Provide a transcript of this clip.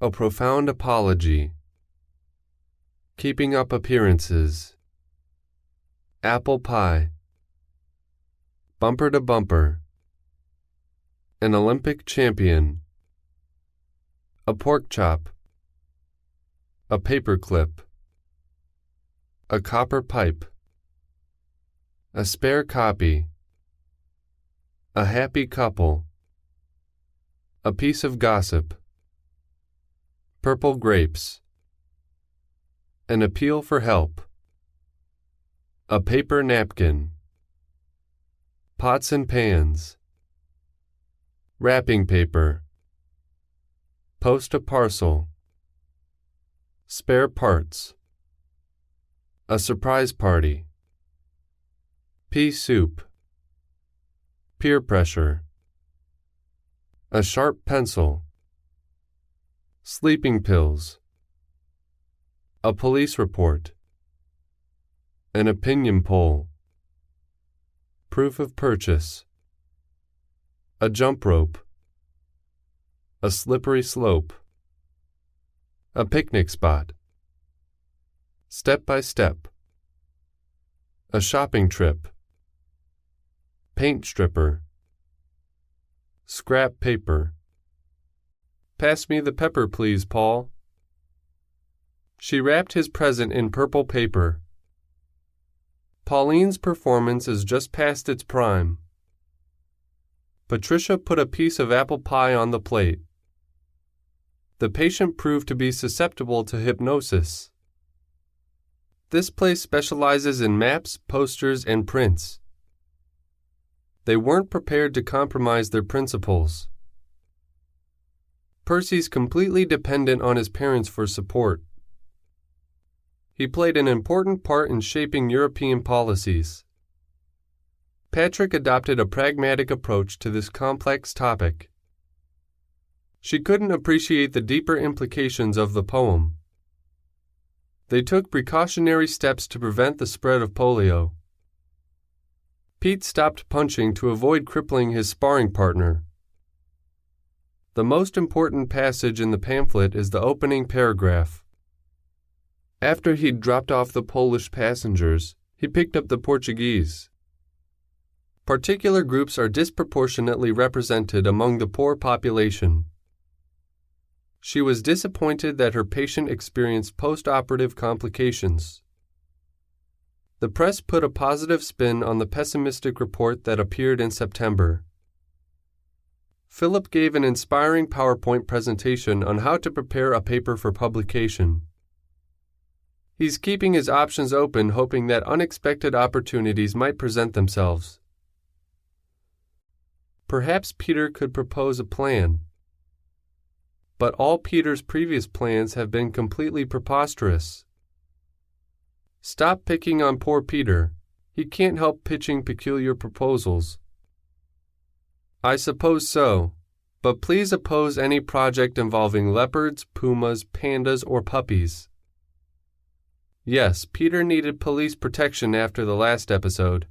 A profound apology. Keeping up appearances. Apple pie. Bumper to bumper. An Olympic champion. A pork chop. A paper clip. A copper pipe. A spare copy. A happy couple. A piece of gossip. Purple grapes. An appeal for help. A paper napkin. Pots and pans. Wrapping paper. Post a parcel. Spare parts. A surprise party. Pea soup. Peer pressure. A sharp pencil. Sleeping pills. A police report. An opinion poll. Proof of purchase. A jump rope. A slippery slope. A picnic spot. Step by step. A shopping trip. Paint stripper. Scrap paper. Pass me the pepper, please, Paul. She wrapped his present in purple paper. Pauline's performance is just past its prime. Patricia put a piece of apple pie on the plate. The patient proved to be susceptible to hypnosis. This place specializes in maps, posters, and prints. They weren't prepared to compromise their principles. Percy's completely dependent on his parents for support. He played an important part in shaping European policies. Patrick adopted a pragmatic approach to this complex topic. She couldn't appreciate the deeper implications of the poem. They took precautionary steps to prevent the spread of polio. Pete stopped punching to avoid crippling his sparring partner. The most important passage in the pamphlet is the opening paragraph. After he'd dropped off the Polish passengers, he picked up the Portuguese. Particular groups are disproportionately represented among the poor population. She was disappointed that her patient experienced post-operative complications. The press put a positive spin on the pessimistic report that appeared in September. Philip gave an inspiring PowerPoint presentation on how to prepare a paper for publication. He's keeping his options open, hoping that unexpected opportunities might present themselves. Perhaps Peter could propose a plan. But all Peter's previous plans have been completely preposterous. Stop picking on poor Peter. He can't help pitching peculiar proposals. I suppose so, but please oppose any project involving leopards, pumas, pandas, or puppies. Yes, Peter needed police protection after the last episode.